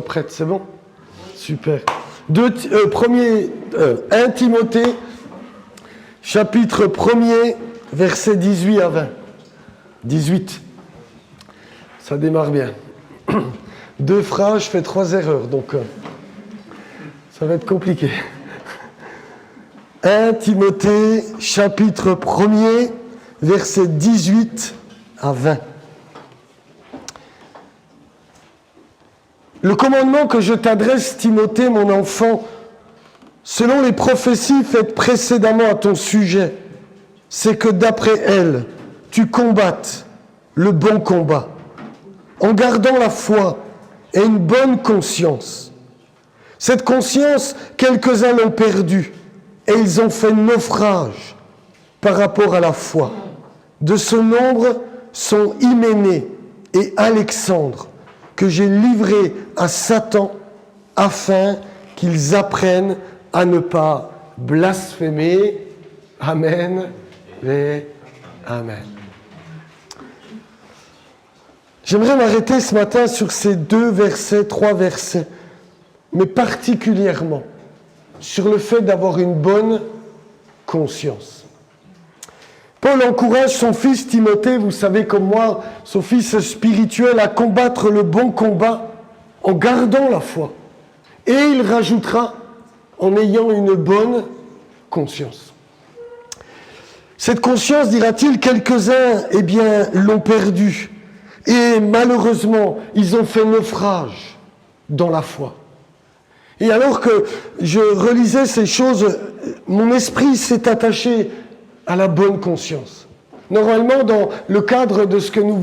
Prête, c'est bon? Super. 1 Timothée, chapitre 1er, versets 18 à 20. 18. Ça démarre bien. 2 phrases, je fais 3 erreurs, donc ça va être compliqué. 1 Timothée, chapitre 1er, versets 18 à 20. Le commandement que je t'adresse, Timothée, mon enfant, selon les prophéties faites précédemment à ton sujet, c'est que d'après elles, tu combattes le bon combat, en gardant la foi et une bonne conscience. Cette conscience, quelques-uns l'ont perdue, et ils ont fait naufrage par rapport à la foi. De ce nombre sont Hyménée et Alexandre, que j'ai livré à Satan afin qu'ils apprennent à ne pas blasphémer. Amen et Amen. J'aimerais m'arrêter ce matin sur ces 3 versets, mais particulièrement sur le fait d'avoir une bonne conscience. Paul encourage son fils Timothée, vous savez comme moi, son fils spirituel, à combattre le bon combat en gardant la foi. Et il rajoutera, en ayant une bonne conscience. Cette conscience, dira-t-il, quelques-uns, l'ont perdue. Et malheureusement, ils ont fait naufrage dans la foi. Et alors que je relisais ces choses, mon esprit s'est attaché à la bonne conscience. Normalement, dans le cadre de ce que nous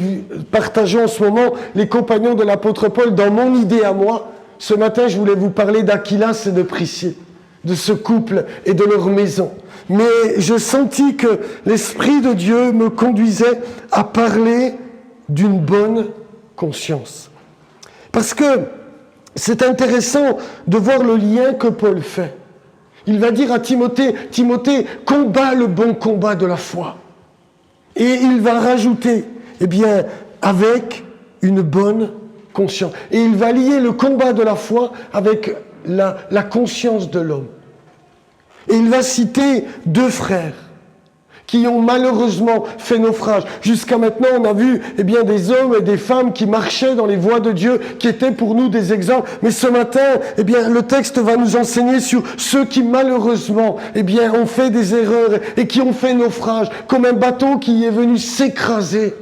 partageons en ce moment, les compagnons de l'apôtre Paul, dans mon idée à moi, ce matin, je voulais vous parler d'Aquilas et de Priscille, de ce couple et de leur maison. Mais je sentis que l'Esprit de Dieu me conduisait à parler d'une bonne conscience. Parce que c'est intéressant de voir le lien que Paul fait. Il va dire à Timothée, Timothée, combat le bon combat de la foi. Et il va rajouter, avec une bonne conscience. Et il va lier le combat de la foi avec la conscience de l'homme. Et il va citer 2 frères qui ont malheureusement fait naufrage. Jusqu'à maintenant, on a vu des hommes et des femmes qui marchaient dans les voies de Dieu, qui étaient pour nous des exemples. Mais ce matin, le texte va nous enseigner sur ceux qui malheureusement ont fait des erreurs et qui ont fait naufrage, comme un bateau qui est venu s'écraser.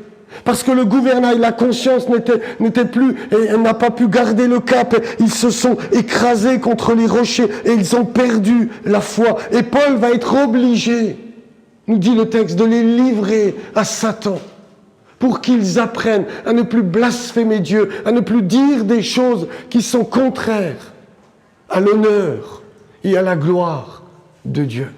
Parce que le gouvernail, la conscience n'était plus, et elle n'a pas pu garder le cap. Ils se sont écrasés contre les rochers et ils ont perdu la foi. Et Paul va être obligé, nous dit le texte, de les livrer à Satan pour qu'ils apprennent à ne plus blasphémer Dieu, à ne plus dire des choses qui sont contraires à l'honneur et à la gloire de Dieu.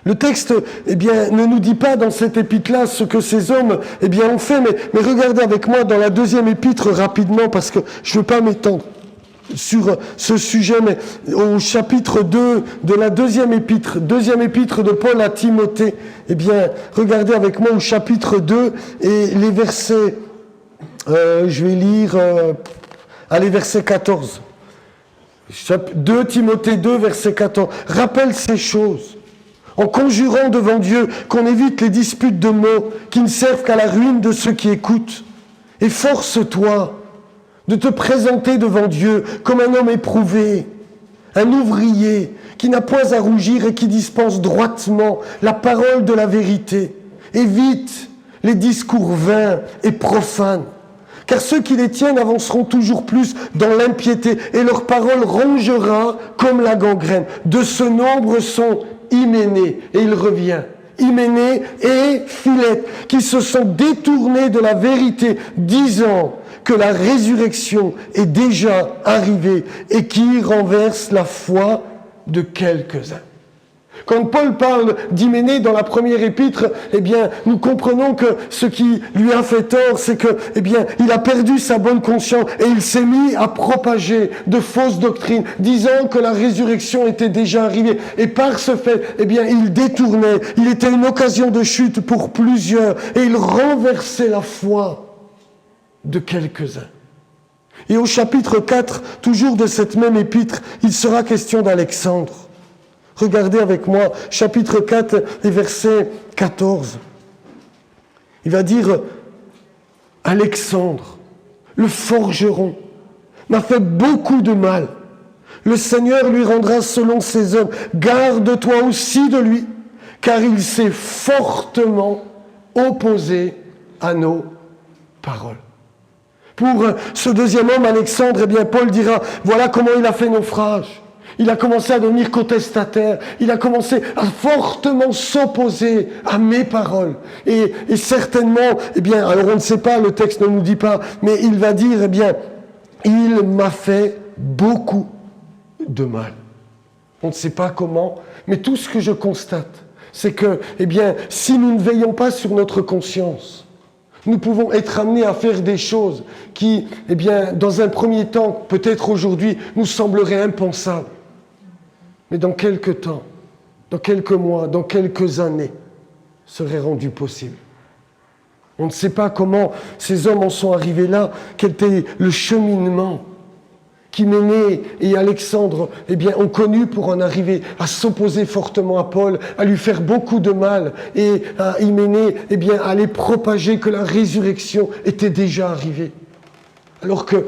Le texte, ne nous dit pas dans cette épître-là ce que ces hommes, ont fait, mais regardez avec moi dans la 2e épître rapidement, parce que je ne veux pas m'étendre sur ce sujet, mais au chapitre 2 de la 2e épître de Paul à Timothée, regardez avec moi au chapitre 2 et les versets, je vais lire, verset 14. 2 Timothée 2, verset 14. Rappelle ces choses, en conjurant devant Dieu qu'on évite les disputes de mots qui ne servent qu'à la ruine de ceux qui écoutent. Et force-toi de te présenter devant Dieu comme un homme éprouvé, un ouvrier qui n'a point à rougir et qui dispense droitement la parole de la vérité. Évite les discours vains et profanes, car ceux qui les tiennent avanceront toujours plus dans l'impiété et leur parole rongera comme la gangrène. De ce nombre sont Hyménée, et il revient, Hyménée et Philette, qui se sont détournés de la vérité, disant que la résurrection est déjà arrivée et qui renverse la foi de quelques-uns. Quand Paul parle d'Hyménée dans la première épître, nous comprenons que ce qui lui a fait tort, c'est que, il a perdu sa bonne conscience et il s'est mis à propager de fausses doctrines, disant que la résurrection était déjà arrivée. Et par ce fait, il détournait. Il était une occasion de chute pour plusieurs et il renversait la foi de quelques-uns. Et au chapitre 4, toujours de cette même épître, il sera question d'Alexandre. Regardez avec moi, chapitre 4 et verset 14. Il va dire, Alexandre, le forgeron, m'a fait beaucoup de mal. Le Seigneur lui rendra selon ses œuvres. Garde-toi aussi de lui, car il s'est fortement opposé à nos paroles. Pour ce deuxième homme, Alexandre, eh bien, Paul dira, voilà comment il a fait naufrage. Il a commencé à devenir contestataire. Il a commencé à fortement s'opposer à mes paroles. Et certainement, eh bien, alors on ne sait pas, le texte ne nous dit pas, mais il va dire, eh bien, il m'a fait beaucoup de mal. On ne sait pas comment, mais tout ce que je constate, c'est que, eh bien, si nous ne veillons pas sur notre conscience, nous pouvons être amenés à faire des choses qui, eh bien, dans un premier temps, peut-être aujourd'hui, nous sembleraient impensables. Mais dans quelques temps, dans quelques mois, dans quelques années, seraient rendues possibles. On ne sait pas comment ces hommes en sont arrivés là, quel était le cheminement qu'Hyménée et Alexandre, eh bien, ont connu pour en arriver à s'opposer fortement à Paul, à lui faire beaucoup de mal, et à Hyménée, eh bien, à aller propager que la résurrection était déjà arrivée. Alors que,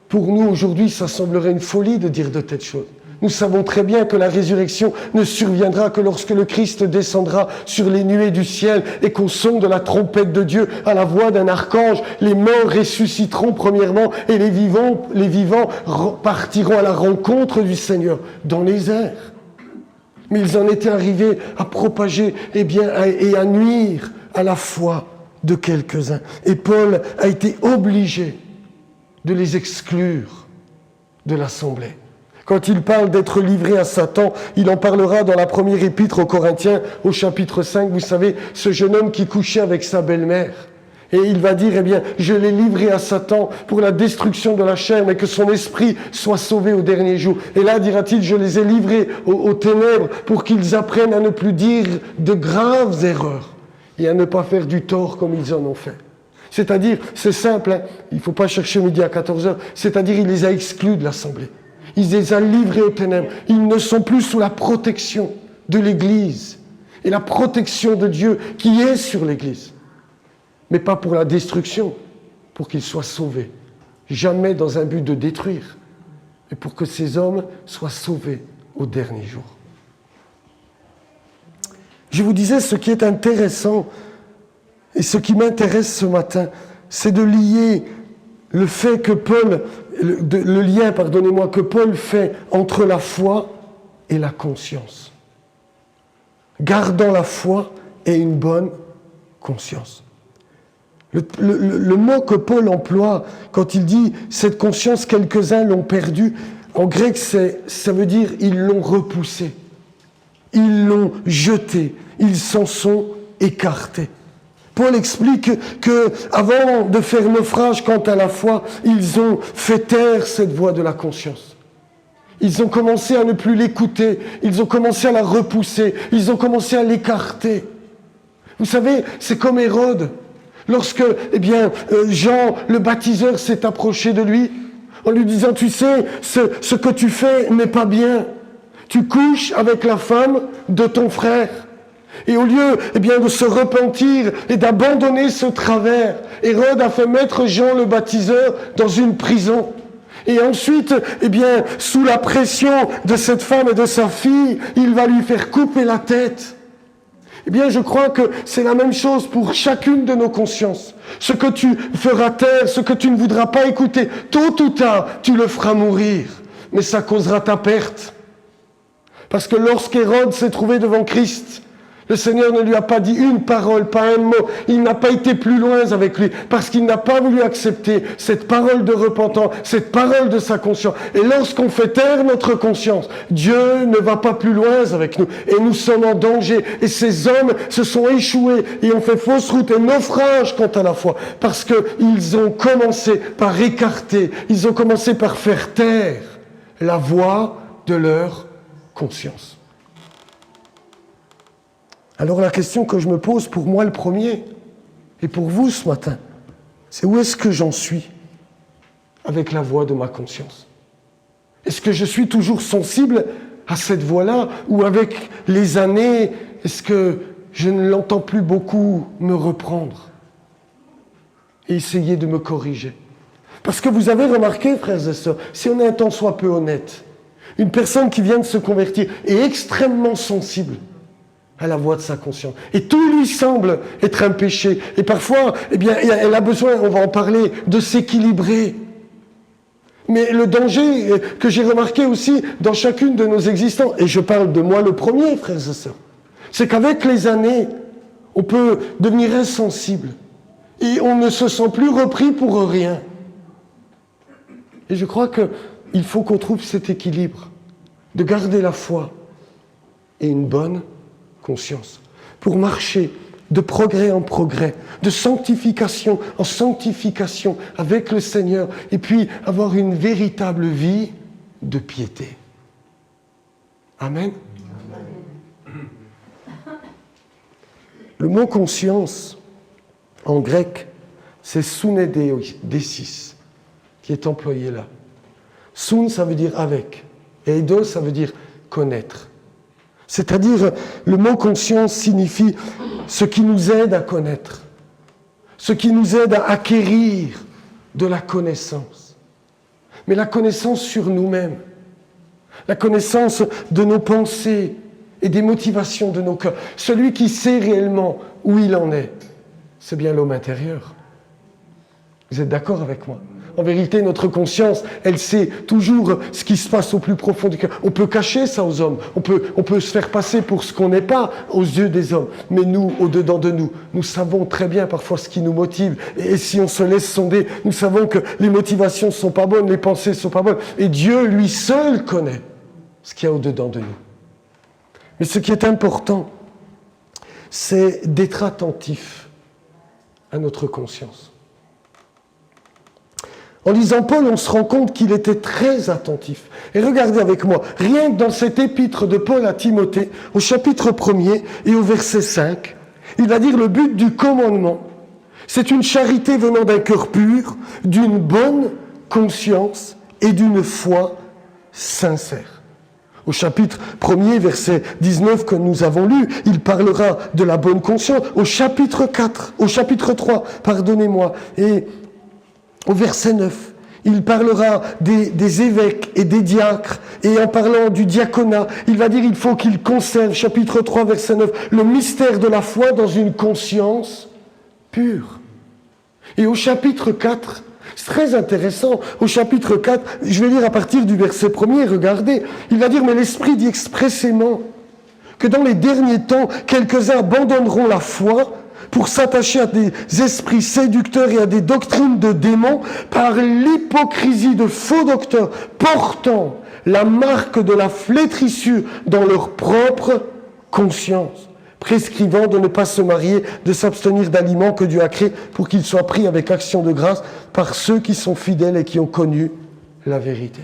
pour nous, aujourd'hui, ça semblerait une folie de dire de telles choses. Nous savons très bien que la résurrection ne surviendra que lorsque le Christ descendra sur les nuées du ciel et qu'au son de la trompette de Dieu, à la voix d'un archange, les morts ressusciteront premièrement et les vivants partiront à la rencontre du Seigneur dans les airs. Mais ils en étaient arrivés à propager et à nuire à la foi de quelques-uns. Et Paul a été obligé de les exclure de l'assemblée. Quand il parle d'être livré à Satan, il en parlera dans la première épître aux Corinthiens, au chapitre 5. Vous savez, ce jeune homme qui couchait avec sa belle-mère. Et il va dire, eh bien, je l'ai livré à Satan pour la destruction de la chair, mais que son esprit soit sauvé au dernier jour. Et là, dira-t-il, je les ai livrés aux ténèbres pour qu'ils apprennent à ne plus dire de graves erreurs et à ne pas faire du tort comme ils en ont fait. C'est-à-dire, c'est simple, hein, il ne faut pas chercher midi à 14h, c'est-à-dire il les a exclus de l'assemblée. Il les a livrés aux ténèbres. Ils ne sont plus sous la protection de l'Église et la protection de Dieu qui est sur l'Église. Mais pas pour la destruction, pour qu'ils soient sauvés. Jamais dans un but de détruire, mais pour que ces hommes soient sauvés au dernier jour. Je vous disais, ce qui est intéressant et ce qui m'intéresse ce matin, c'est de lier le fait que le lien que Paul fait entre la foi et la conscience. Gardant la foi et une bonne conscience. Le mot que Paul emploie quand il dit « cette conscience, quelques-uns l'ont perdue », en grec, ça veut dire « ils l'ont repoussée ». Ils l'ont jetée, ils s'en sont écartés. Paul explique que, avant de faire naufrage quant à la foi, ils ont fait taire cette voix de la conscience. Ils ont commencé à ne plus l'écouter, ils ont commencé à la repousser, ils ont commencé à l'écarter. Vous savez, c'est comme Hérode. Lorsque, Jean, le baptiseur, s'est approché de lui, en lui disant, tu sais, ce que tu fais n'est pas bien. Tu couches avec la femme de ton frère. Et au lieu de se repentir et d'abandonner ce travers, Hérode a fait mettre Jean le baptiseur dans une prison. Et ensuite, sous la pression de cette femme et de sa fille, il va lui faire couper la tête. Je crois que c'est la même chose pour chacune de nos consciences. Ce que tu feras taire, ce que tu ne voudras pas écouter, tôt ou tard, tu le feras mourir. Mais ça causera ta perte. Parce que lorsqu'Hérode s'est trouvé devant Christ, le Seigneur ne lui a pas dit une parole, pas un mot. Il n'a pas été plus loin avec lui parce qu'il n'a pas voulu accepter cette parole de repentance, cette parole de sa conscience. Et lorsqu'on fait taire notre conscience, Dieu ne va pas plus loin avec nous. Et nous sommes en danger. Et ces hommes se sont échoués et ont fait fausse route et naufrage quant à la foi parce qu'ils ont commencé par écarter, ils ont commencé par faire taire la voix de leur conscience. Alors la question que je me pose pour moi le premier, et pour vous ce matin, c'est où est-ce que j'en suis avec la voix de ma conscience? Est-ce que je suis toujours sensible à cette voix-là, ou avec les années, est-ce que je ne l'entends plus beaucoup me reprendre et essayer de me corriger? Parce que vous avez remarqué, frères et sœurs, si on est un tant soit peu honnête, une personne qui vient de se convertir est extrêmement sensible à la voix de sa conscience. Et tout lui semble être un péché. Et parfois, eh bien, elle a besoin, on va en parler, de s'équilibrer. Mais le danger que j'ai remarqué aussi dans chacune de nos existences, et je parle de moi le premier, frères et sœurs, c'est qu'avec les années, on peut devenir insensible. Et on ne se sent plus repris pour rien. Et je crois qu'il faut qu'on trouve cet équilibre, de garder la foi et une bonne conscience, pour marcher de progrès en progrès, de sanctification en sanctification avec le Seigneur, et puis avoir une véritable vie de piété. Amen. Le mot conscience, en grec, c'est suneidesis, qui est employé là. Sun, ça veut dire avec, et eidos, ça veut dire connaître. C'est-à-dire, le mot conscience signifie ce qui nous aide à connaître, ce qui nous aide à acquérir de la connaissance. Mais la connaissance sur nous-mêmes, la connaissance de nos pensées et des motivations de nos cœurs. Celui qui sait réellement où il en est, c'est bien l'homme intérieur. Vous êtes d'accord avec moi? En vérité, notre conscience, elle sait toujours ce qui se passe au plus profond du cœur. On peut cacher ça aux hommes, on peut se faire passer pour ce qu'on n'est pas aux yeux des hommes. Mais nous, au-dedans de nous, nous savons très bien parfois ce qui nous motive. Et si on se laisse sonder, nous savons que les motivations ne sont pas bonnes, les pensées ne sont pas bonnes. Et Dieu, lui seul, connaît ce qu'il y a au-dedans de nous. Mais ce qui est important, c'est d'être attentif à notre conscience. En lisant Paul, on se rend compte qu'il était très attentif. Et regardez avec moi, rien que dans cet épître de Paul à Timothée, au chapitre 1er et au verset 5, il va dire le but du commandement, c'est une charité venant d'un cœur pur, d'une bonne conscience et d'une foi sincère. Au chapitre 1er, verset 19 que nous avons lu, il parlera de la bonne conscience. Au chapitre 3, pardonnez-moi, et au verset 9, il parlera des évêques et des diacres, et en parlant du diaconat, il va dire qu'il faut qu'ils conservent, chapitre 3, verset 9, le mystère de la foi dans une conscience pure. Et au chapitre 4, c'est très intéressant, au chapitre 4, je vais lire à partir du verset 1er, regardez, il va dire, mais l'Esprit dit expressément que dans les derniers temps, quelques-uns abandonneront la foi pour s'attacher à des esprits séducteurs et à des doctrines de démons par l'hypocrisie de faux docteurs portant la marque de la flétrissure dans leur propre conscience, prescrivant de ne pas se marier, de s'abstenir d'aliments que Dieu a créés pour qu'ils soient pris avec action de grâce par ceux qui sont fidèles et qui ont connu la vérité.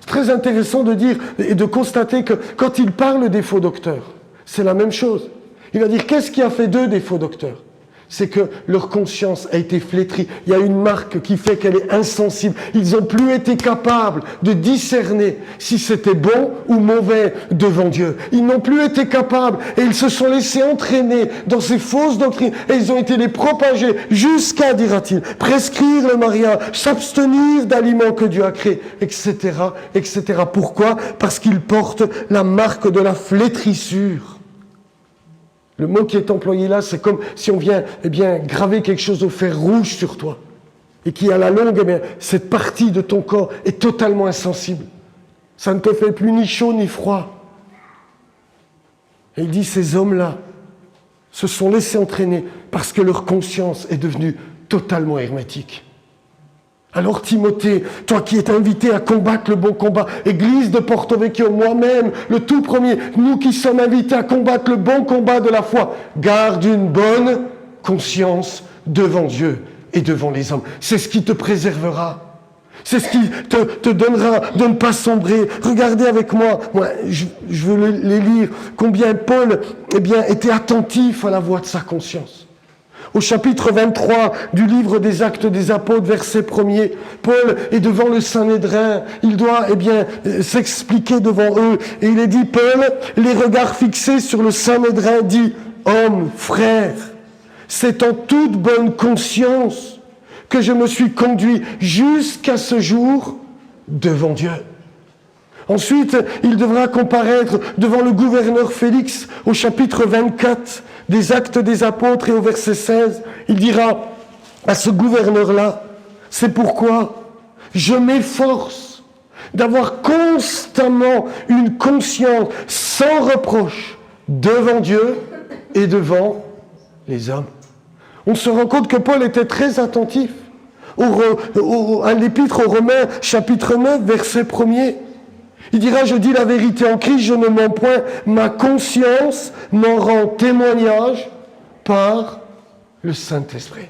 C'est très intéressant de dire et de constater que quand il parle des faux docteurs, c'est la même chose. Il va dire, qu'est-ce qui a fait d'eux des faux docteurs? C'est que leur conscience a été flétrie. Il y a une marque qui fait qu'elle est insensible. Ils n'ont plus été capables de discerner si c'était bon ou mauvais devant Dieu. Ils n'ont plus été capables et ils se sont laissés entraîner dans ces fausses doctrines et ils ont été les propager jusqu'à, dira-t-il, prescrire le mariage, s'abstenir d'aliments que Dieu a créés, etc., etc. Pourquoi? Parce qu'ils portent la marque de la flétrissure. Le mot qui est employé là, c'est comme si on vient graver quelque chose au fer rouge sur toi. Et qui, à la longue, cette partie de ton corps est totalement insensible. Ça ne te fait plus ni chaud ni froid. Et il dit, ces hommes-là se sont laissés entraîner parce que leur conscience est devenue totalement hermétique. Alors Timothée, toi qui es invité à combattre le bon combat, Église de Porto Vecchio, moi-même, le tout premier, nous qui sommes invités à combattre le bon combat de la foi, garde une bonne conscience devant Dieu et devant les hommes. C'est ce qui te préservera. C'est ce qui te donnera de ne pas sombrer. Regardez avec moi, je veux les lire, combien Paul était attentif à la voix de sa conscience. Au chapitre 23 du livre des Actes des Apôtres, verset 1er, Paul est devant le Sanhédrin. Il doit, s'expliquer devant eux. Et il est dit, Paul, les regards fixés sur le Sanhédrin, dit, « Hommes, frères, c'est en toute bonne conscience que je me suis conduit jusqu'à ce jour devant Dieu. » Ensuite, il devra comparaître devant le gouverneur Félix au chapitre 24 des Actes des Apôtres et au verset 16. Il dira à ce gouverneur-là, « C'est pourquoi je m'efforce d'avoir constamment une conscience sans reproche devant Dieu et devant les hommes. » On se rend compte que Paul était très attentif à l'épître aux Romains, chapitre 9, verset 1er. Il dira, je dis la vérité en Christ, je ne mens point, ma conscience m'en rend témoignage par le Saint-Esprit.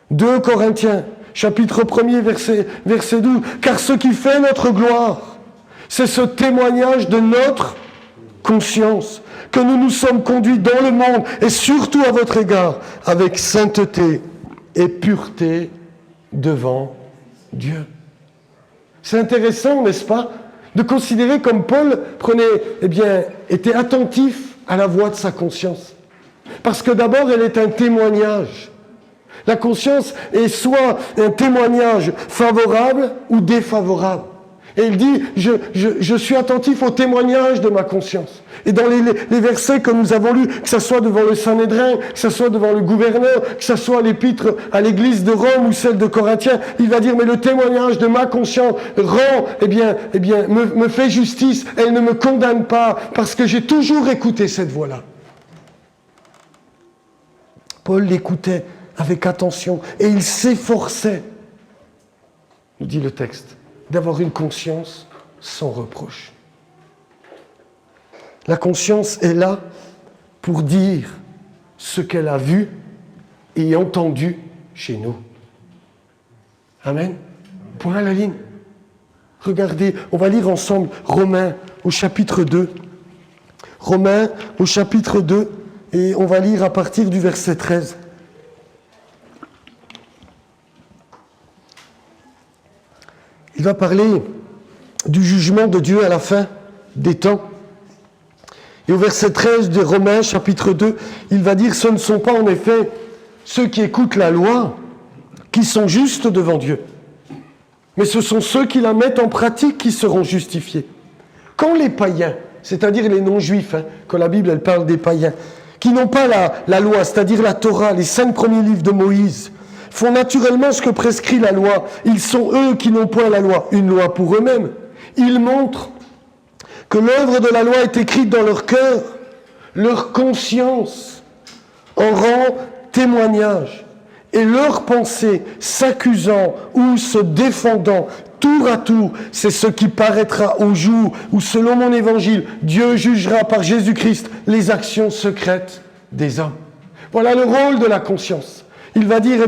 2 Corinthiens, chapitre 1er, verset 12. Car ce qui fait notre gloire, c'est ce témoignage de notre conscience, que nous nous sommes conduits dans le monde, et surtout à votre égard, avec sainteté et pureté devant Dieu. C'est intéressant, n'est-ce pas, de considérer comme Paul était attentif à la voix de sa conscience. Parce que d'abord, elle est un témoignage. La conscience est soit un témoignage favorable ou défavorable. Et il dit, je suis attentif au témoignage de ma conscience. Et dans les versets que nous avons lus, que ce soit devant le Sanhédrin, que ce soit devant le gouverneur, que ce soit l'épître à l'église de Rome ou celle de Corinthiens, il va dire, mais le témoignage de ma conscience rend, me fait justice, elle ne me condamne pas, parce que j'ai toujours écouté cette voix-là. Paul l'écoutait avec attention, et il s'efforçait, nous dit le texte, d'avoir une conscience sans reproche. La conscience est là pour dire ce qu'elle a vu et entendu chez nous. Amen. Point à la ligne. Regardez, on va lire ensemble Romains au chapitre 2. Romains au chapitre 2, et on va lire à partir du verset 13. Il va parler du jugement de Dieu à la fin des temps. Et au verset 13 de Romains, chapitre 2, il va dire « Ce ne sont pas en effet ceux qui écoutent la loi qui sont justes devant Dieu, mais ce sont ceux qui la mettent en pratique qui seront justifiés. Quand les païens, c'est-à-dire les non-juifs, quand la Bible elle parle des païens, qui n'ont pas la loi, c'est-à-dire la Torah, les 5 premiers livres de Moïse, font naturellement ce que prescrit la loi. Ils sont eux qui n'ont point la loi, une loi pour eux-mêmes. Ils montrent que l'œuvre de la loi est écrite dans leur cœur, leur conscience en rend témoignage, et leur pensée s'accusant ou se défendant tour à tour, c'est ce qui paraîtra au jour où, selon mon évangile, Dieu jugera par Jésus-Christ les actions secrètes des hommes. Voilà le rôle de la conscience. Il va dire,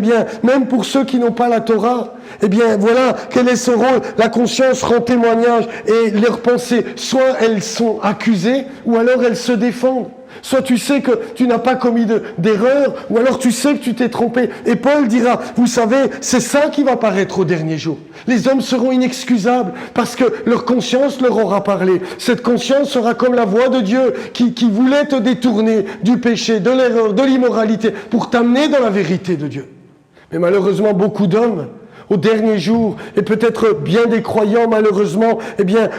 même pour ceux qui n'ont pas la Torah, voilà, quel est ce rôle? La conscience rend témoignage et leurs pensées, soit elles sont accusées, ou alors elles se défendent. Soit tu sais que tu n'as pas commis d'erreur, ou alors tu sais que tu t'es trompé. Et Paul dira, vous savez, c'est ça qui va paraître au dernier jour. Les hommes seront inexcusables parce que leur conscience leur aura parlé. Cette conscience sera comme la voix de Dieu qui voulait te détourner du péché, de l'erreur, de l'immoralité, pour t'amener dans la vérité de Dieu. Mais malheureusement, beaucoup d'hommes, au dernier jour, et peut-être bien des croyants, malheureusement,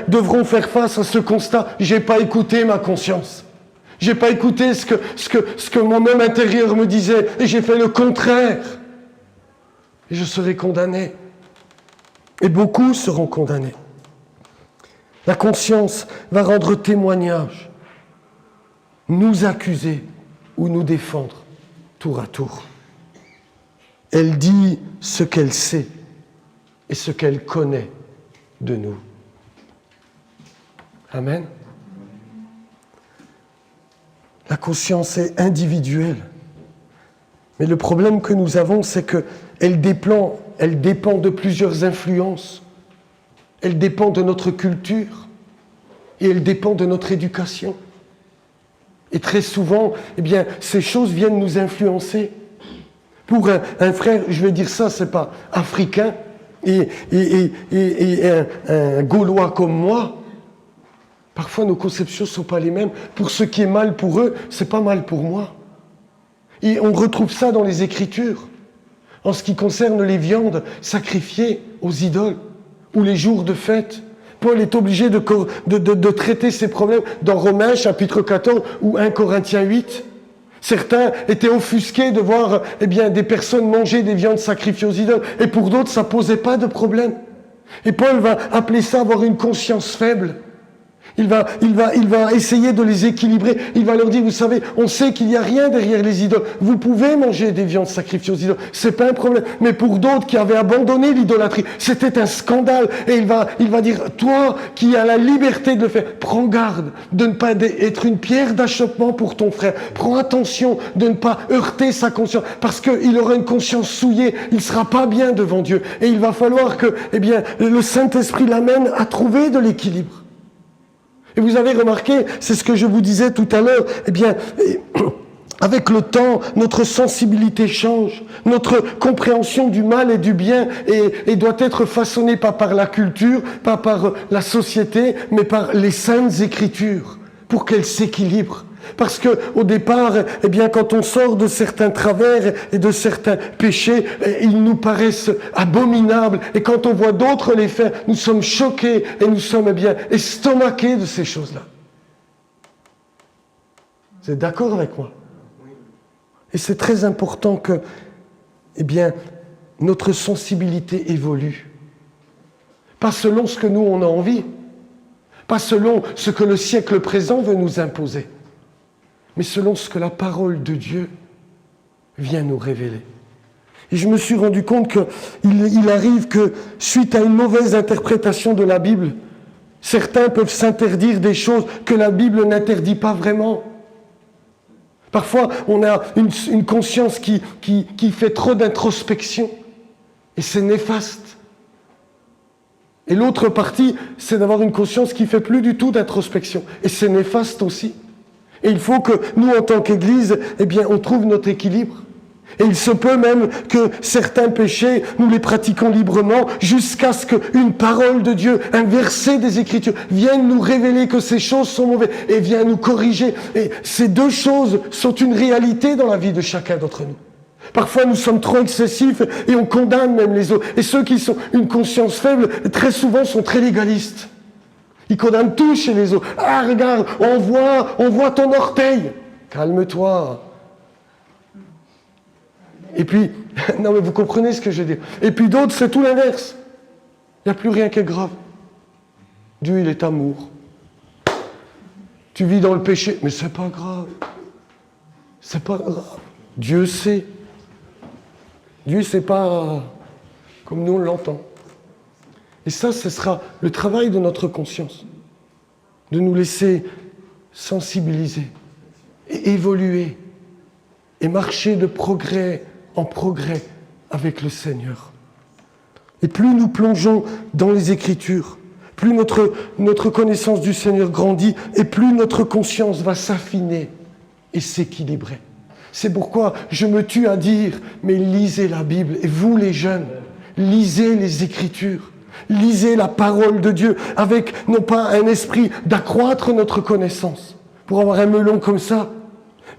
devront faire face à ce constat. J'ai pas écouté ma conscience. J'ai pas écouté ce que mon homme intérieur me disait, et j'ai fait le contraire. Et je serai condamné. Et beaucoup seront condamnés. La conscience va rendre témoignage, nous accuser ou nous défendre, tour à tour. Elle dit ce qu'elle sait et ce qu'elle connaît de nous. Amen. La conscience est individuelle. Mais le problème que nous avons, c'est qu'elle dépend de plusieurs influences. Elle dépend de notre culture et elle dépend de notre éducation. Et très souvent, ces choses viennent nous influencer Pour un frère, je vais dire ça, c'est pas africain et un Gaulois comme moi, parfois nos conceptions ne sont pas les mêmes. Pour ce qui est mal pour eux, c'est pas mal pour moi. Et on retrouve ça dans les Écritures. En ce qui concerne les viandes sacrifiées aux idoles ou les jours de fête, Paul est obligé de traiter ces problèmes dans Romains chapitre 14 ou 1 Corinthiens 8. Certains étaient offusqués de voir des personnes manger des viandes sacrifiées aux idoles, et pour d'autres, ça ne posait pas de problème. Et Paul va appeler ça avoir une conscience faible. Il va essayer de les équilibrer. Il va leur dire, vous savez, on sait qu'il n'y a rien derrière les idoles. Vous pouvez manger des viandes sacrifiées aux idoles. C'est pas un problème. Mais pour d'autres qui avaient abandonné l'idolâtrie, c'était un scandale. Et il va dire, toi qui as la liberté de le faire, prends garde de ne pas être une pierre d'achoppement pour ton frère. Prends attention de ne pas heurter sa conscience. Parce qu'il aura une conscience souillée. Il ne sera pas bien devant Dieu. Et il va falloir que, le Saint-Esprit l'amène à trouver de l'équilibre. Et vous avez remarqué, c'est ce que je vous disais tout à l'heure, avec le temps, notre sensibilité change, notre compréhension du mal et du bien et doit être façonnée pas par la culture, pas par la société, mais par les saintes Écritures, pour qu'elles s'équilibrent. Parce que au départ, quand on sort de certains travers et de certains péchés, ils nous paraissent abominables. Et quand on voit d'autres les faire, nous sommes choqués et nous sommes estomaqués de ces choses-là. Vous êtes d'accord avec moi? Et c'est très important que, notre sensibilité évolue. Pas selon ce que nous on a envie, pas selon ce que le siècle présent veut nous imposer, mais selon ce que la parole de Dieu vient nous révéler. Et je me suis rendu compte qu'il arrive que, suite à une mauvaise interprétation de la Bible, certains peuvent s'interdire des choses que la Bible n'interdit pas vraiment. Parfois, on a une conscience qui fait trop d'introspection, et c'est néfaste. Et l'autre partie, c'est d'avoir une conscience qui fait plus du tout d'introspection, et c'est néfaste aussi. Et il faut que nous, en tant qu'Église, on trouve notre équilibre. Et il se peut même que certains péchés, nous les pratiquons librement jusqu'à ce qu'une parole de Dieu, un verset des Écritures, vienne nous révéler que ces choses sont mauvaises et vienne nous corriger. Et ces deux choses sont une réalité dans la vie de chacun d'entre nous. Parfois, nous sommes trop excessifs et on condamne même les autres. Et ceux qui ont une conscience faible, très souvent, sont très légalistes. Ils condamnent tout chez les autres. Ah, regarde, on voit ton orteil. Calme-toi. Et puis, non mais vous comprenez ce que je veux dire. Et puis d'autres, c'est tout l'inverse. Il n'y a plus rien qui est grave. Dieu, il est amour. Tu vis dans le péché, mais c'est pas grave. C'est pas grave. Dieu sait. Dieu, c'est pas comme nous on l'entend. Et ça, ce sera le travail de notre conscience, de nous laisser sensibiliser et évoluer et marcher de progrès en progrès avec le Seigneur. Et plus nous plongeons dans les Écritures, plus notre connaissance du Seigneur grandit et plus notre conscience va s'affiner et s'équilibrer. C'est pourquoi je me tue à dire, mais lisez la Bible, et vous les jeunes, lisez les Écritures. Lisez la parole de Dieu avec, non pas un esprit d'accroître notre connaissance, pour avoir un melon comme ça,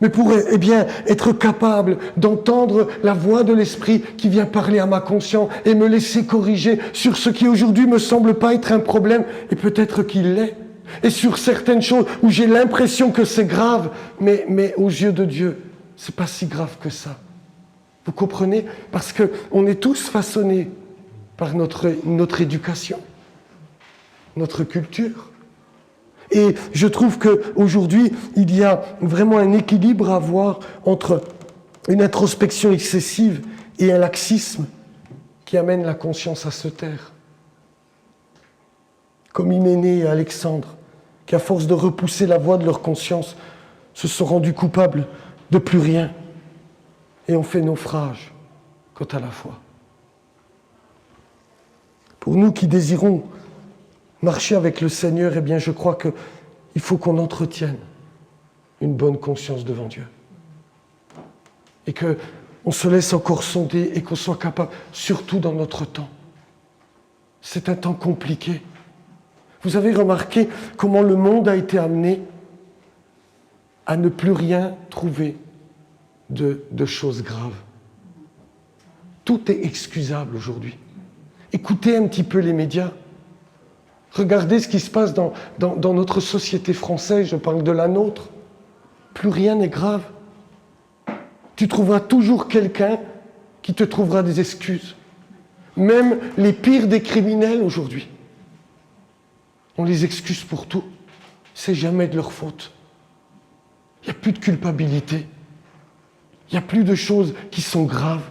mais pour être capable d'entendre la voix de l'esprit qui vient parler à ma conscience et me laisser corriger sur ce qui aujourd'hui me semble pas être un problème, et peut-être qu'il l'est, et sur certaines choses où j'ai l'impression que c'est grave, mais aux yeux de Dieu, c'est pas si grave que ça. Vous comprenez? Parce qu'on est tous façonnés par notre éducation, notre culture. Et je trouve qu'aujourd'hui, il y a vraiment un équilibre à avoir entre une introspection excessive et un laxisme qui amène la conscience à se taire. Comme Hyménée et Alexandre, qui à force de repousser la voix de leur conscience, se sont rendus coupables de plus rien et ont fait naufrage quant à la foi. Pour nous qui désirons marcher avec le Seigneur, je crois qu'il faut qu'on entretienne une bonne conscience devant Dieu. Et que on se laisse encore sonder et qu'on soit capable, surtout dans notre temps. C'est un temps compliqué. Vous avez remarqué comment le monde a été amené à ne plus rien trouver de choses graves. Tout est excusable aujourd'hui. Écoutez un petit peu les médias. Regardez ce qui se passe dans notre société française, je parle de la nôtre. Plus rien n'est grave. Tu trouveras toujours quelqu'un qui te trouvera des excuses. Même les pires des criminels aujourd'hui. On les excuse pour tout. C'est jamais de leur faute. Il n'y a plus de culpabilité. Il n'y a plus de choses qui sont graves.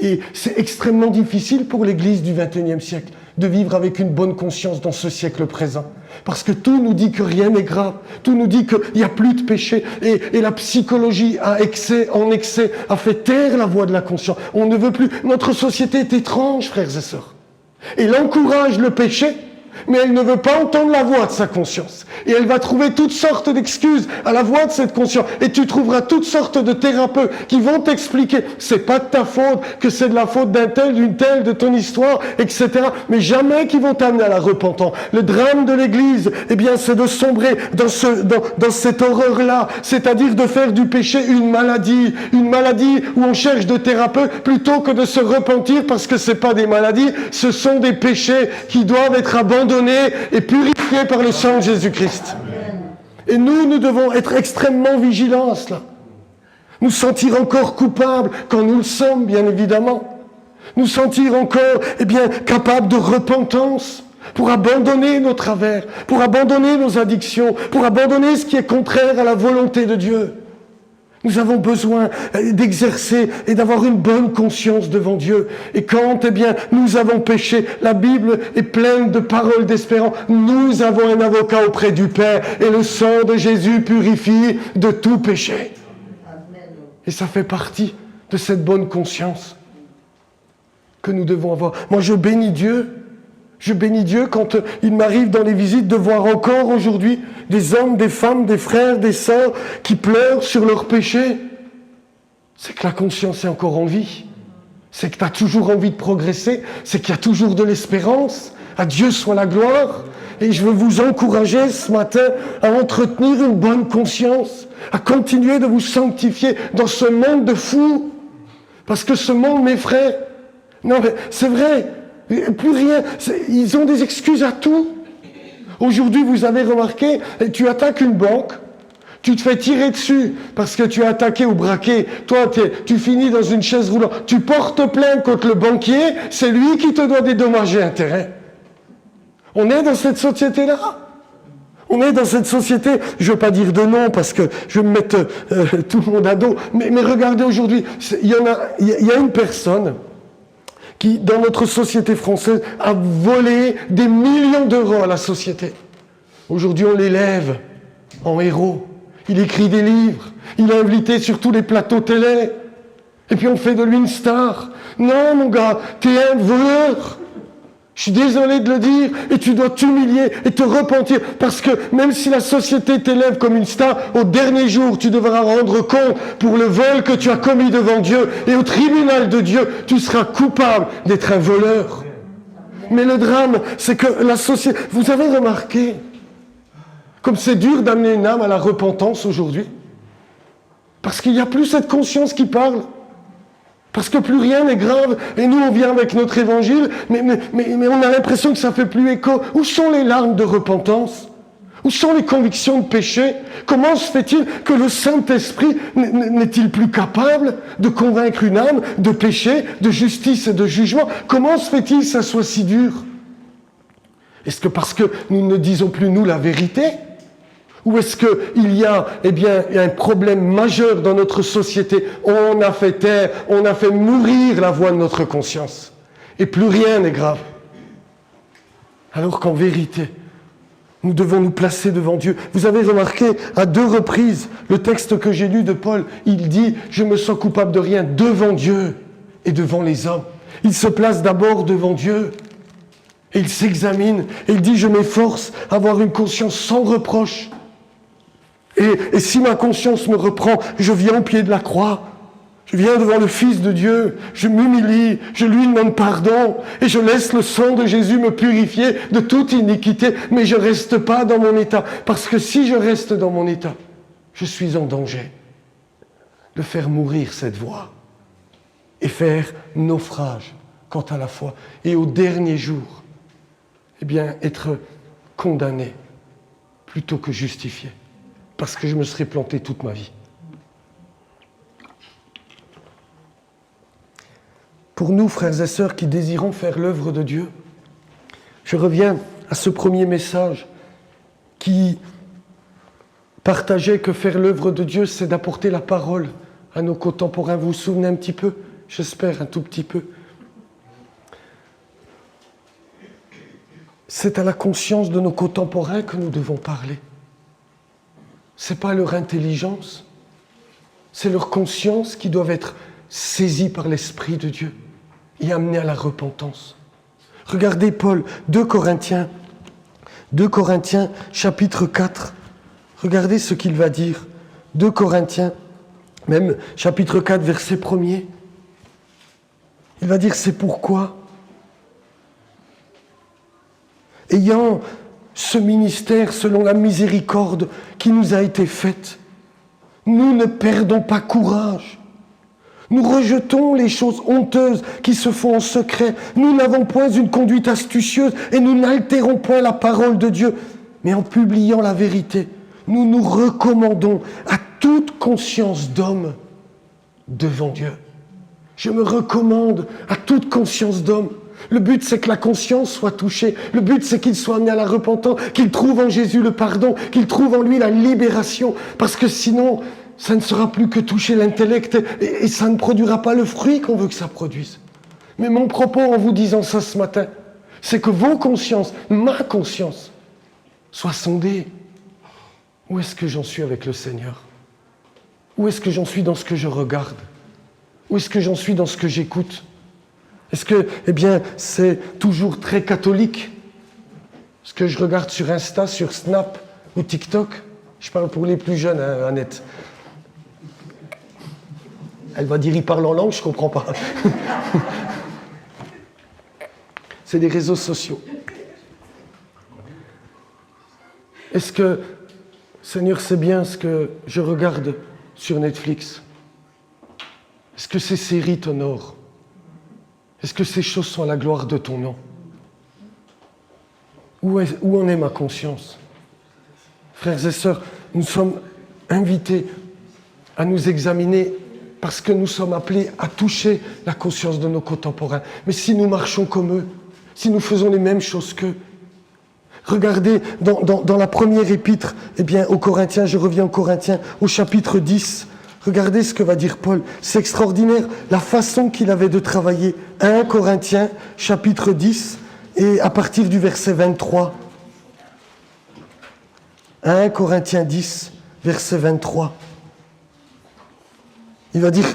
Et c'est extrêmement difficile pour l'Église du XXIe siècle de vivre avec une bonne conscience dans ce siècle présent. Parce que tout nous dit que rien n'est grave. Tout nous dit qu'il n'y a plus de péché. Et la psychologie en excès a fait taire la voix de la conscience. On ne veut plus. Notre société est étrange, frères et sœurs. Elle encourage le péché, mais elle ne veut pas entendre la voix de sa conscience. Et elle va trouver toutes sortes d'excuses à la voix de cette conscience. Et tu trouveras toutes sortes de thérapeutes qui vont t'expliquer, c'est pas de ta faute, que c'est de la faute d'un tel, d'une telle, de ton histoire, etc. Mais jamais qui vont t'amener à la repentance. Le drame de l'Église, eh bien, c'est de sombrer dans cette horreur-là. C'est-à-dire de faire du péché une maladie où on cherche de thérapeutes plutôt que de se repentir parce que c'est pas des maladies, ce sont des péchés qui doivent être abandonnés et purifiés par le sang de Jésus-Christ. Et nous devons être extrêmement vigilants à cela. Nous sentir encore coupables quand nous le sommes, bien évidemment. Nous sentir encore, eh bien, capables de repentance pour abandonner nos travers, pour abandonner nos addictions, pour abandonner ce qui est contraire à la volonté de Dieu. Nous avons besoin d'exercer et d'avoir une bonne conscience devant Dieu. Et quand, eh bien, nous avons péché, la Bible est pleine de paroles d'espérance. Nous avons un avocat auprès du Père et le sang de Jésus purifie de tout péché. Et ça fait partie de cette bonne conscience que nous devons avoir. Moi, je bénis Dieu. Je bénis Dieu quand il m'arrive dans les visites de voir encore aujourd'hui des hommes, des femmes, des frères, des sœurs qui pleurent sur leurs péchés. C'est que la conscience est encore en vie. C'est que tu as toujours envie de progresser. C'est qu'il y a toujours de l'espérance. À Dieu soit la gloire. Et je veux vous encourager ce matin à entretenir une bonne conscience, à continuer de vous sanctifier dans ce monde de fous. Parce que ce monde, mes frères, non mais c'est vrai, plus rien, ils ont des excuses à tout. Aujourd'hui, vous avez remarqué, tu attaques une banque, tu te fais tirer dessus parce que tu as attaqué ou braqué, toi tu finis dans une chaise roulante, tu portes plainte contre le banquier, c'est lui qui te doit des dommages et intérêts. On est dans cette société-là. On est dans cette société, je ne veux pas dire de nom parce que je vais me mettre tout le monde à dos, mais regardez aujourd'hui, il y a une personne qui, dans notre société française, a volé des millions d'euros à la société. Aujourd'hui, on l'élève en héros. Il écrit des livres. Il est invité sur tous les plateaux télé. Et puis on fait de lui une star. Non, mon gars, t'es un voleur. Je suis désolé de le dire, et tu dois t'humilier et te repentir, parce que même si la société t'élève comme une star, au dernier jour, tu devras rendre compte pour le vol que tu as commis devant Dieu, et au tribunal de Dieu, tu seras coupable d'être un voleur. Mais le drame, c'est que la société... Vous avez remarqué comme c'est dur d'amener une âme à la repentance aujourd'hui? Parce qu'il n'y a plus cette conscience qui parle. Parce que plus rien n'est grave, et nous on vient avec notre évangile, mais on a l'impression que ça fait plus écho. Où sont les larmes de repentance? Où sont les convictions de péché? Comment se fait-il que le Saint-Esprit n'est-il plus capable de convaincre une âme de péché, de justice et de jugement? Comment se fait-il que ça soit si dur? Est-ce que parce que nous ne disons plus nous la vérité? Ou est-ce qu'il y a, eh bien, un problème majeur dans notre société? On a fait taire, on a fait mourir la voix de notre conscience. Et plus rien n'est grave. Alors qu'en vérité, nous devons nous placer devant Dieu. Vous avez remarqué, à 2 reprises, le texte que j'ai lu de Paul, il dit « Je me sens coupable de rien devant Dieu et devant les hommes ». Il se place d'abord devant Dieu. Et il s'examine. Et il dit « Je m'efforce à avoir une conscience sans reproche ». Et si ma conscience me reprend, je viens au pied de la croix. Je viens devant le Fils de Dieu, je m'humilie, je lui demande pardon et je laisse le sang de Jésus me purifier de toute iniquité, mais je ne reste pas dans mon état. Parce que si je reste dans mon état, je suis en danger de faire mourir cette voie et faire naufrage quant à la foi. Et au dernier jour, eh bien, être condamné plutôt que justifié, parce que je me serais planté toute ma vie. Pour nous, frères et sœurs, qui désirons faire l'œuvre de Dieu, je reviens à ce premier message qui partageait que faire l'œuvre de Dieu, c'est d'apporter la parole à nos contemporains. Vous vous souvenez un petit peu? J'espère un tout petit peu. C'est à la conscience de nos contemporains que nous devons parler. Ce n'est pas leur intelligence, c'est leur conscience qui doivent être saisie par l'Esprit de Dieu et amenée à la repentance. Regardez Paul, 2 Corinthiens chapitre 4. Regardez ce qu'il va dire. 2 Corinthiens, même chapitre 4, verset 1er. Il va dire, c'est pourquoi, ayant ce ministère selon la miséricorde qui nous a été faite, nous ne perdons pas courage. Nous rejetons les choses honteuses qui se font en secret. Nous n'avons point une conduite astucieuse et nous n'altérons point la parole de Dieu. Mais en publiant la vérité, nous nous recommandons à toute conscience d'homme devant Dieu. Je me recommande à toute conscience d'homme. Le but, c'est que la conscience soit touchée. Le but, c'est qu'il soit amené à la repentance, qu'il trouve en Jésus le pardon, qu'il trouve en lui la libération. Parce que sinon, ça ne sera plus que toucher l'intellect et ça ne produira pas le fruit qu'on veut que ça produise. Mais mon propos en vous disant ça ce matin, c'est que vos consciences, ma conscience, soient sondées. Où est-ce que j'en suis avec le Seigneur? Où est-ce que j'en suis dans ce que je regarde? Où est-ce que j'en suis dans ce que j'écoute? Est-ce que, eh bien, c'est toujours très catholique? Ce que je regarde sur Insta, sur Snap ou TikTok? Je parle pour les plus jeunes, hein, Annette. Elle va dire, il parle en langue, je ne comprends pas. C'est des réseaux sociaux. Est-ce que, Seigneur, c'est bien ce que je regarde sur Netflix? Est-ce que ces séries t'honorent? Est-ce que ces choses sont à la gloire de ton nom? Où en est ma conscience? Frères et sœurs, nous sommes invités à nous examiner parce que nous sommes appelés à toucher la conscience de nos contemporains. Mais si nous marchons comme eux, si nous faisons les mêmes choses qu'eux, regardez dans la première épître, eh bien, aux Corinthiens, je reviens aux Corinthiens, au chapitre 10, regardez ce que va dire Paul. C'est extraordinaire la façon qu'il avait de travailler. 1 Corinthiens, chapitre 10, et à partir du verset 23. 1 Corinthiens 10, verset 23. Il va dire,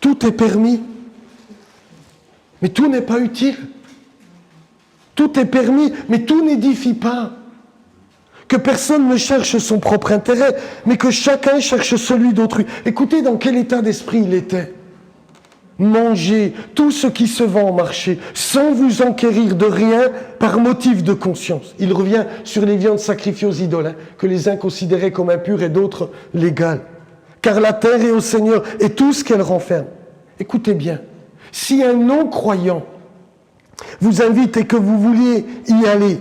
tout est permis, mais tout n'est pas utile. Tout est permis, mais tout n'édifie pas. Que personne ne cherche son propre intérêt, mais que chacun cherche celui d'autrui. Écoutez dans quel état d'esprit il était. Mangez tout ce qui se vend au marché, sans vous enquérir de rien par motif de conscience. Il revient sur les viandes sacrifiées aux idoles, hein, que les uns considéraient comme impures et d'autres légales. Car la terre est au Seigneur et tout ce qu'elle renferme. Écoutez bien, si un non-croyant vous invite et que vous vouliez y aller,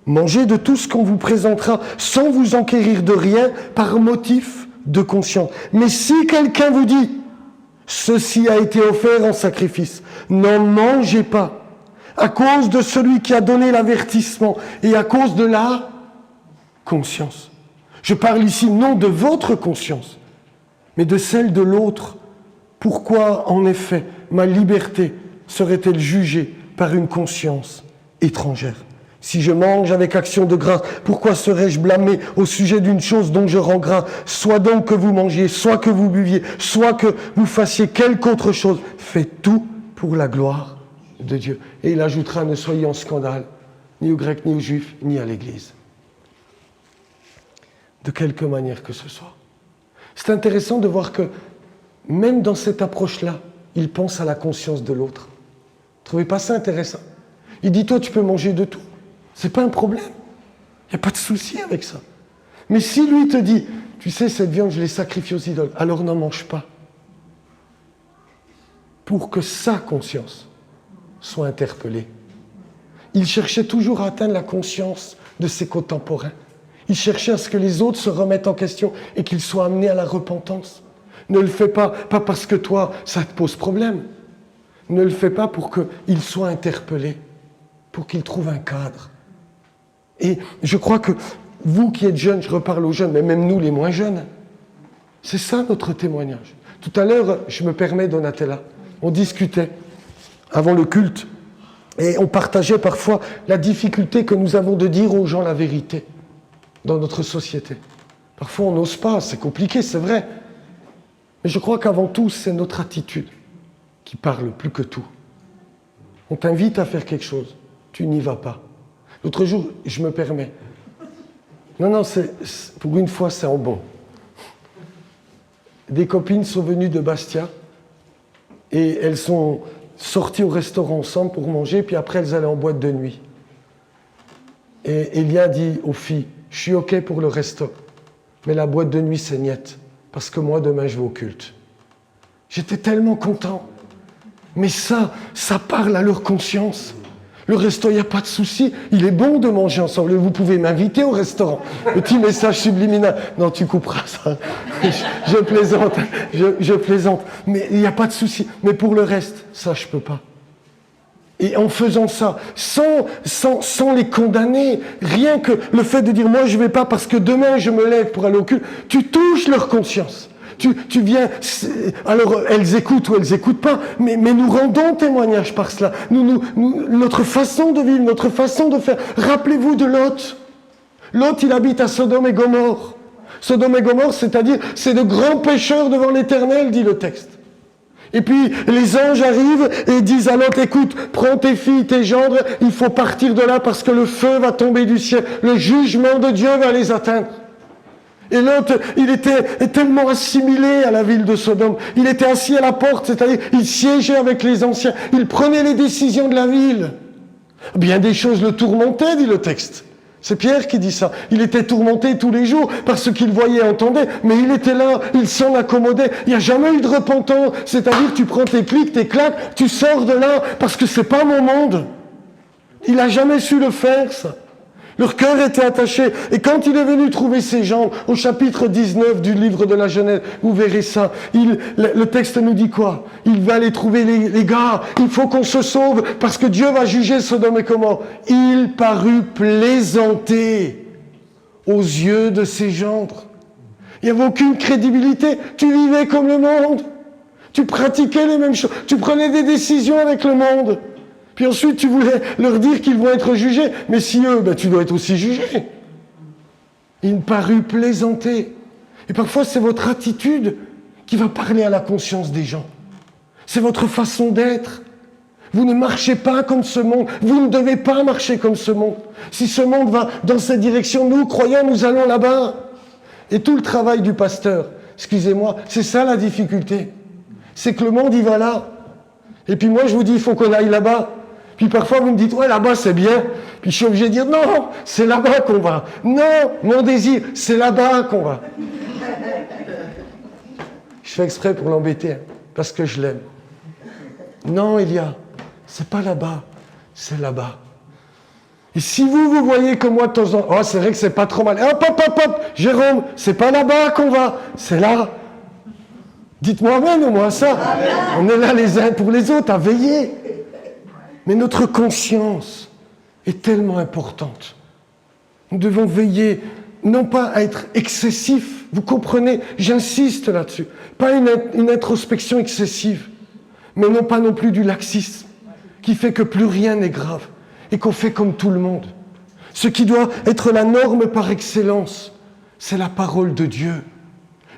mangez de tout ce qu'on vous présentera sans vous enquérir de rien par motif de conscience. Mais si quelqu'un vous dit « Ceci a été offert en sacrifice », n'en mangez pas à cause de celui qui a donné l'avertissement et à cause de la conscience. Je parle ici non de votre conscience, mais de celle de l'autre. Pourquoi, en effet, ma liberté serait-elle jugée par une conscience étrangère? Si je mange avec action de grâce, pourquoi serais-je blâmé au sujet d'une chose dont je rends grâce? Soit donc que vous mangiez, soit que vous buviez, soit que vous fassiez quelque autre chose. Faites tout pour la gloire de Dieu. Et il ajoutera, ne soyez en scandale, ni aux Grecs, ni aux Juifs, ni à l'Église. De quelque manière que ce soit. C'est intéressant de voir que même dans cette approche-là, il pense à la conscience de l'autre. Vous ne trouvez pas ça intéressant? Il dit, toi, tu peux manger de tout. C'est pas un problème. Il n'y a pas de souci avec ça. Mais si lui te dit, tu sais, cette viande, je l'ai sacrifiée aux idoles, alors n'en mange pas. Pour que sa conscience soit interpellée. Il cherchait toujours à atteindre la conscience de ses contemporains. Il cherchait à ce que les autres se remettent en question et qu'ils soient amenés à la repentance. Ne le fais pas parce que toi, ça te pose problème. Ne le fais pas pour qu'ils soient interpellés, pour qu'ils trouvent un cadre. Et je crois que vous qui êtes jeunes, je reparle aux jeunes, mais même nous les moins jeunes, c'est ça notre témoignage. Tout à l'heure, je me permets, Donatella, on discutait avant le culte et on partageait parfois la difficulté que nous avons de dire aux gens la vérité dans notre société. Parfois on n'ose pas, c'est compliqué, c'est vrai. Mais je crois qu'avant tout, c'est notre attitude qui parle plus que tout. On t'invite à faire quelque chose, tu n'y vas pas. L'autre jour, je me permets. Non, pour une fois, c'est en bon. Des copines sont venues de Bastia et elles sont sorties au restaurant ensemble pour manger, puis après elles allaient en boîte de nuit. Et Elia dit aux filles, je suis OK pour le resto, mais la boîte de nuit c'est niette, parce que moi demain je vais au culte. J'étais tellement content. Mais ça parle à leur conscience. Le resto, il n'y a pas de souci. Il est bon de manger ensemble. Vous pouvez m'inviter au restaurant. Petit message subliminal. Non, tu couperas ça. Je plaisante. Je plaisante. Mais il n'y a pas de souci. Mais pour le reste, ça, je ne peux pas. Et en faisant ça, sans les condamner, rien que le fait de dire « moi, je ne vais pas parce que demain, je me lève pour aller au culte », tu touches leur conscience. Tu viens, alors elles écoutent ou elles n'écoutent pas, mais nous rendons témoignage par cela. Notre façon de vivre, notre façon de faire. Rappelez-vous de Lot. Lot, il habite à Sodome et Gomorrhe. Sodome et Gomorrhe, c'est-à-dire, c'est de grands pécheurs devant l'Éternel, dit le texte. Et puis, les anges arrivent et disent à Lot, écoute, prends tes filles, tes gendres, il faut partir de là parce que le feu va tomber du ciel. Le jugement de Dieu va les atteindre. Et l'autre, il était tellement assimilé à la ville de Sodome. Il était assis à la porte, c'est-à-dire il siégeait avec les anciens. Il prenait les décisions de la ville. Bien des choses le tourmentaient, dit le texte. C'est Pierre qui dit ça. Il était tourmenté tous les jours par ce qu'il voyait et entendait, mais il était là, il s'en accommodait. Il n'y a jamais eu de repentance. C'est-à-dire tu prends tes clics, tes claques, tu sors de là parce que c'est pas mon monde. Il n'a jamais su le faire, ça. Leur cœur était attaché. Et quand il est venu trouver ces gens, au chapitre 19 du livre de la Genèse, vous verrez ça, le texte nous dit quoi? Il va aller trouver les gars, il faut qu'on se sauve, parce que Dieu va juger Sodome et Gomorrhe. Il parut plaisanter aux yeux de ses gendres. Il n'y avait aucune crédibilité. Tu vivais comme le monde. Tu pratiquais les mêmes choses. Tu prenais des décisions avec le monde. Puis ensuite, tu voulais leur dire qu'ils vont être jugés. Mais si eux, tu dois être aussi jugé. Il parut plaisanter. Et parfois, c'est votre attitude qui va parler à la conscience des gens. C'est votre façon d'être. Vous ne marchez pas comme ce monde. Vous ne devez pas marcher comme ce monde. Si ce monde va dans cette direction, nous, croyants, nous allons là-bas. Et tout le travail du pasteur, excusez-moi, c'est ça la difficulté. C'est que le monde, il va là. Et puis moi, je vous dis, il faut qu'on aille là-bas. Puis parfois, vous me dites, ouais, là-bas, c'est bien. Puis je suis obligé de dire, non, c'est là-bas qu'on va. Non, mon désir, c'est là-bas qu'on va. Je fais exprès pour l'embêter, parce que je l'aime. Non, Elia, c'est pas là-bas, c'est là-bas. Et si vous voyez comme moi de temps en temps, oh, c'est vrai que c'est pas trop mal. Hop, Jérôme, c'est pas là-bas qu'on va, c'est là. Dites-moi amen au moins ça. Amen. On est là les uns pour les autres à veiller. Mais notre conscience est tellement importante. Nous devons veiller, non pas à être excessifs, vous comprenez, j'insiste là-dessus. Pas une introspection excessive, mais non pas non plus du laxisme, qui fait que plus rien n'est grave et qu'on fait comme tout le monde. Ce qui doit être la norme par excellence, c'est la parole de Dieu.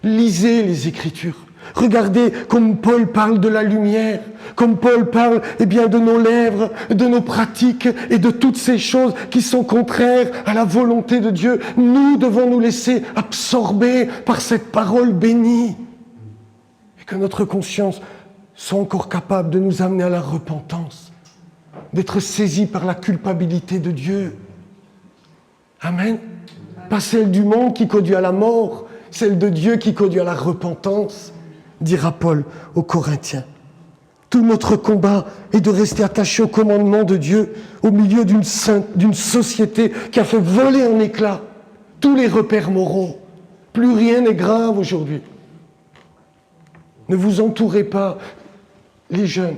Lisez les Écritures. Regardez comme Paul parle de la lumière, comme Paul parle de nos lèvres, de nos pratiques et de toutes ces choses qui sont contraires à la volonté de Dieu. Nous devons nous laisser absorber par cette parole bénie. Et que notre conscience soit encore capable de nous amener à la repentance, d'être saisis par la culpabilité de Dieu. Amen. Pas celle du monde qui conduit à la mort, celle de Dieu qui conduit à la repentance, dira Paul aux Corinthiens. Tout notre combat est de rester attaché au commandement de Dieu au milieu d'une société qui a fait voler en éclats tous les repères moraux. Plus rien n'est grave aujourd'hui. Ne vous entourez pas, les jeunes.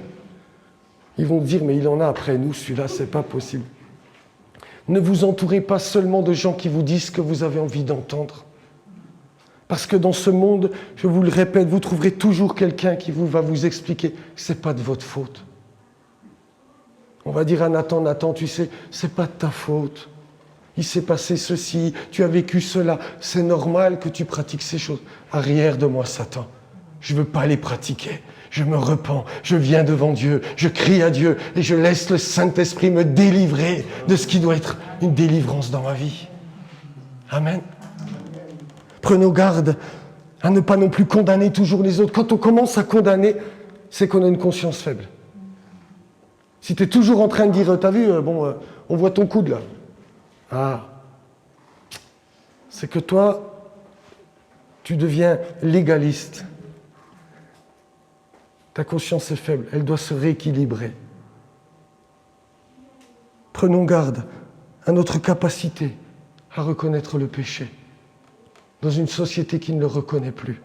Ils vont dire, mais il en a après nous, celui-là, c'est pas possible. Ne vous entourez pas seulement de gens qui vous disent ce que vous avez envie d'entendre. Parce que dans ce monde, je vous le répète, vous trouverez toujours quelqu'un qui va vous expliquer que ce n'est pas de votre faute. On va dire à Nathan, Nathan, tu sais, c'est pas de ta faute. Il s'est passé ceci, tu as vécu cela. C'est normal que tu pratiques ces choses. Arrière de moi, Satan. Je ne veux pas les pratiquer. Je me repens, je viens devant Dieu, je crie à Dieu et je laisse le Saint-Esprit me délivrer de ce qui doit être une délivrance dans ma vie. Amen. Prenons garde à ne pas non plus condamner toujours les autres. Quand on commence à condamner, c'est qu'on a une conscience faible. Si tu es toujours en train de dire, t'as vu, on voit ton coude là. Ah, c'est que toi, tu deviens légaliste. Ta conscience est faible, elle doit se rééquilibrer. Prenons garde à notre capacité à reconnaître le péché dans une société qui ne le reconnaît plus.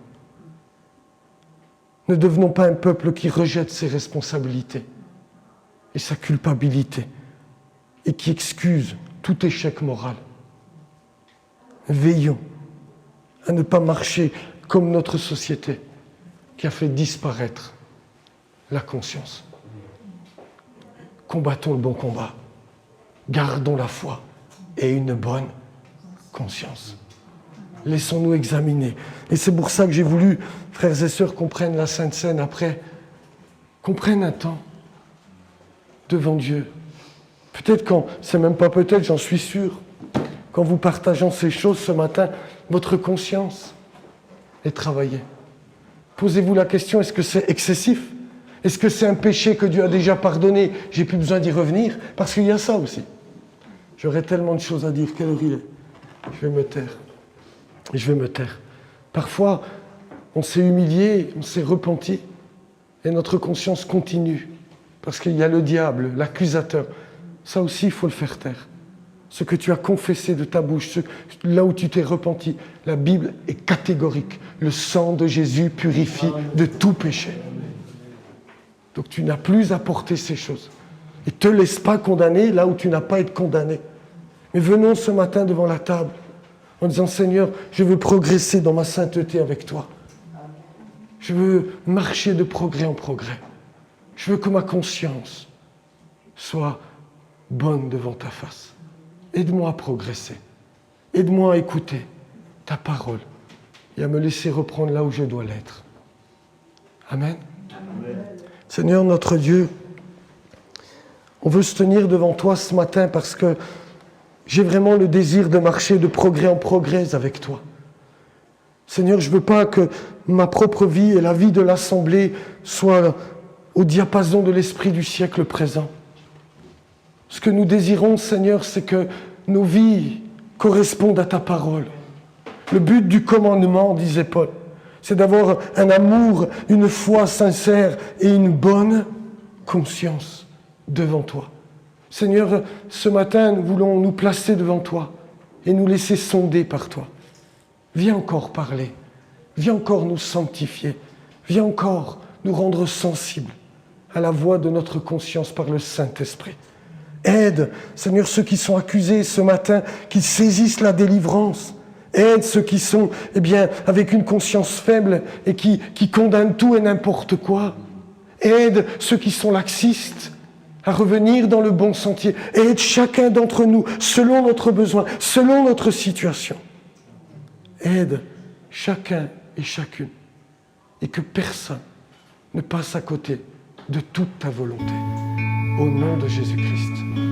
Ne devenons pas un peuple qui rejette ses responsabilités et sa culpabilité et qui excuse tout échec moral. Veillons à ne pas marcher comme notre société qui a fait disparaître la conscience. Combattons le bon combat. Gardons la foi et une bonne conscience. Laissons-nous examiner. Et c'est pour ça que j'ai voulu, frères et sœurs, qu'on prenne la Sainte Seine après, qu'on prenne un temps devant Dieu. Peut-être c'est même pas peut-être, j'en suis sûr, qu'en vous partageant ces choses ce matin, votre conscience est travaillée. Posez-vous la question, est-ce que c'est excessif ? Est-ce que c'est un péché que Dieu a déjà pardonné ? J'ai plus besoin d'y revenir, parce qu'il y a ça aussi. J'aurais tellement de choses à dire, quelle heure il est ? Je vais me taire. Je vais me taire. Parfois, on s'est humilié, on s'est repenti, et notre conscience continue, parce qu'il y a le diable, l'accusateur. Ça aussi, il faut le faire taire. Ce que tu as confessé de ta bouche, là où tu t'es repenti, la Bible est catégorique. Le sang de Jésus purifie de tout péché. Donc tu n'as plus à porter ces choses. Et ne te laisse pas condamner là où tu n'as pas à être condamné. Mais venons ce matin devant la table en disant, Seigneur, je veux progresser dans ma sainteté avec toi. Je veux marcher de progrès en progrès. Je veux que ma conscience soit bonne devant ta face. Aide-moi à progresser. Aide-moi à écouter ta parole et à me laisser reprendre là où je dois l'être. Amen. Amen. Seigneur notre Dieu, on veut se tenir devant toi ce matin parce que j'ai vraiment le désir de marcher de progrès en progrès avec toi. Seigneur, je ne veux pas que ma propre vie et la vie de l'Assemblée soient au diapason de l'esprit du siècle présent. Ce que nous désirons, Seigneur, c'est que nos vies correspondent à ta parole. Le but du commandement, disait Paul, c'est d'avoir un amour, une foi sincère et une bonne conscience devant toi. Seigneur, ce matin, nous voulons nous placer devant toi et nous laisser sonder par toi. Viens encore parler, viens encore nous sanctifier, viens encore nous rendre sensibles à la voix de notre conscience par le Saint-Esprit. Aide, Seigneur, ceux qui sont accusés ce matin, qu'ils saisissent la délivrance. Aide ceux qui sont, avec une conscience faible et qui condamnent tout et n'importe quoi. Aide ceux qui sont laxistes à revenir dans le bon sentier. Aide chacun d'entre nous, selon notre besoin, selon notre situation. Aide chacun et chacune. Et que personne ne passe à côté de toute ta volonté. Au nom de Jésus-Christ.